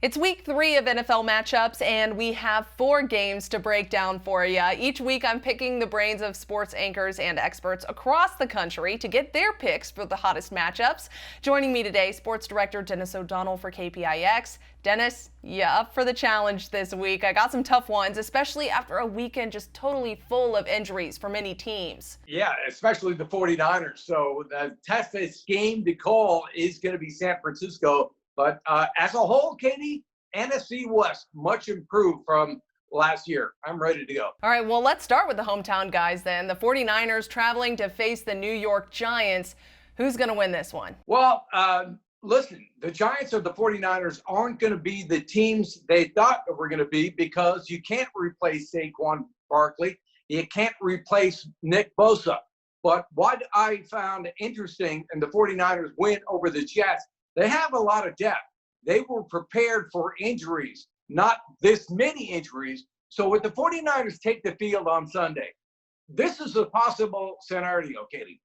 It's week 3 of NFL matchups, and we have 4 games to break down for you. Each week, I'm picking the brains of sports anchors and experts across the country to get their picks for the hottest matchups. Joining me today, Sports Director Dennis O'Donnell for KPIX. Dennis, you up for the challenge this week? I got some tough ones, especially after a weekend just totally full of injuries for many teams. Yeah, especially the 49ers. So the toughest game to call is going to be San Francisco. But as a whole, Katie, NFC West, much improved from last year. I'm ready to go. All right, well, let's start with the hometown guys then. The 49ers traveling to face the New York Giants. Who's going to win this one? Well, listen, the Giants or the 49ers aren't going to be the teams they thought they were going to be because you can't replace Saquon Barkley. You can't replace Nick Bosa. But what I found interesting in the 49ers win over the Jets, they have a lot of depth. They were prepared for injuries, not this many injuries. So with the 49ers take the field on Sunday, this is a possible scenario, Katie.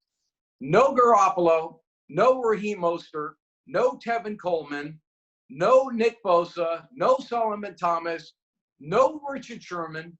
No Garoppolo, no Raheem Mostert, no Tevin Coleman, no Nick Bosa, no Solomon Thomas, no Richard Sherman,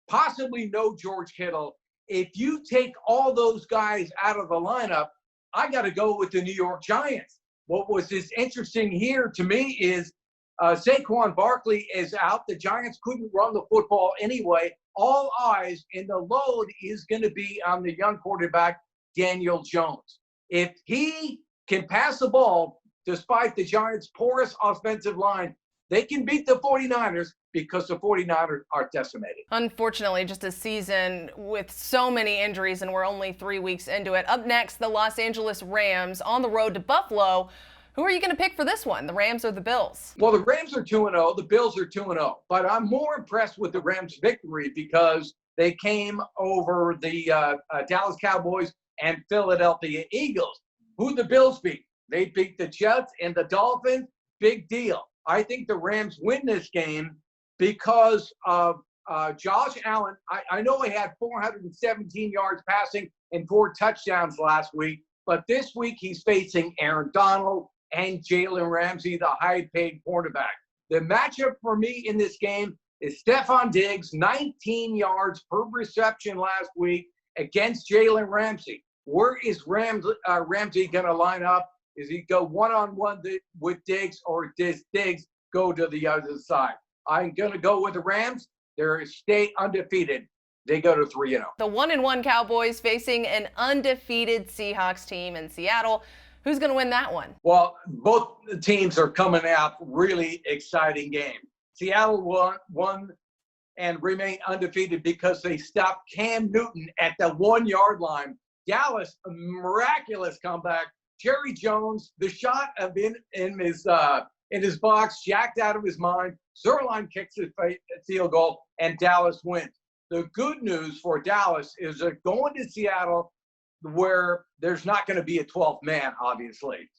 possibly no George Kittle. If you take all those guys out of the lineup, I got to go with the New York Giants. What was interesting here to me is Saquon Barkley is out. The Giants couldn't run the football anyway. All eyes and the load is going to be on the young quarterback, Daniel Jones. If he can pass the ball, despite the Giants' porous offensive line, they can beat the 49ers because the 49ers are decimated. Unfortunately, just a season with so many injuries, and we're only 3 weeks into it. Up next, the Los Angeles Rams on the road to Buffalo. Who are you going to pick for this one, the Rams or the Bills? Well, the Rams are 2-0. The Bills are 2-0. But I'm more impressed with the Rams' victory because they came over the Dallas Cowboys and Philadelphia Eagles. Who the Bills beat? They beat the Jets and the Dolphins. Big deal. I think the Rams win this game because of Josh Allen. I know he had 417 yards passing and 4 touchdowns last week, but this week he's facing Aaron Donald and Jalen Ramsey, the high-paid quarterback. The matchup for me in this game is Stephon Diggs, 19 yards per reception last week against Jalen Ramsey. Where is Ramsey going to line up? Is he go one-on-one with Diggs, or does Diggs go to the other side? I'm going to go with the Rams. They're stay undefeated. They go to 3-0. The 1-1 Cowboys facing an undefeated Seahawks team in Seattle. Who's going to win that one? Well, both teams are coming out really exciting game. Seattle won and remain undefeated because they stopped Cam Newton at the 1-yard line. Dallas, a miraculous comeback. Jerry Jones, the shot in his box, jacked out of his mind. Zerline kicks his field goal, and Dallas wins. The good news for Dallas is they're going to Seattle, where there's not going to be a 12th man, obviously.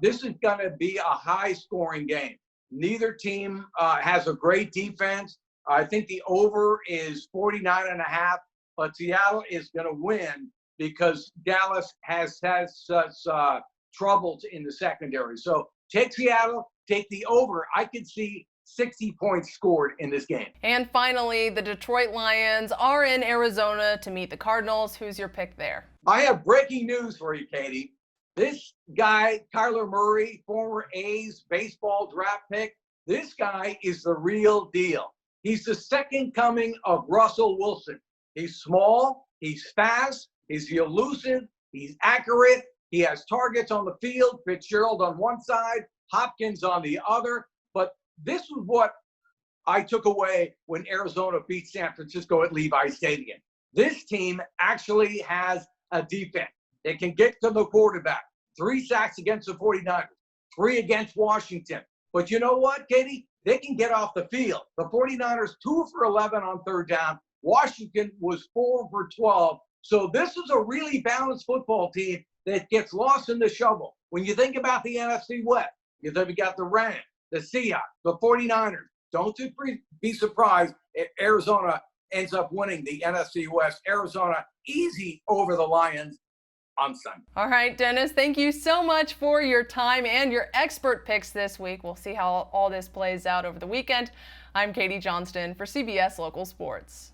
This is going to be a high-scoring game. Neither team has a great defense. I think the over is 49.5, but Seattle is going to win because Dallas has such troubles in the secondary. So take Seattle, take the over. I could see 60 points scored in this game. And finally, the Detroit Lions are in Arizona to meet the Cardinals. Who's your pick there? I have breaking news for you, Katie. This guy, Kyler Murray, former A's baseball draft pick, this guy is the real deal. He's the second coming of Russell Wilson. He's small, he's fast, he's elusive, he's accurate, he has targets on the field, Fitzgerald on one side, Hopkins on the other. But this is what I took away when Arizona beat San Francisco at Levi Stadium. This team actually has a defense. They can get to the quarterback. 3 sacks against the 49ers, 3 against Washington. But you know what, Katie? They can get off the field. The 49ers, 2 for 11 on 3rd down. Washington was 4 for 12. So this is a really balanced football team that gets lost in the shuffle. When you think about the NFC West, you got the Rams, the Seahawks, the 49ers. Don't be surprised if Arizona ends up winning the NFC West. Arizona easy over the Lions. on Sunday. All right, Dennis, thank you so much for your time and your expert picks this week. We'll see how all this plays out over the weekend. I'm Katie Johnston for CBS Local Sports.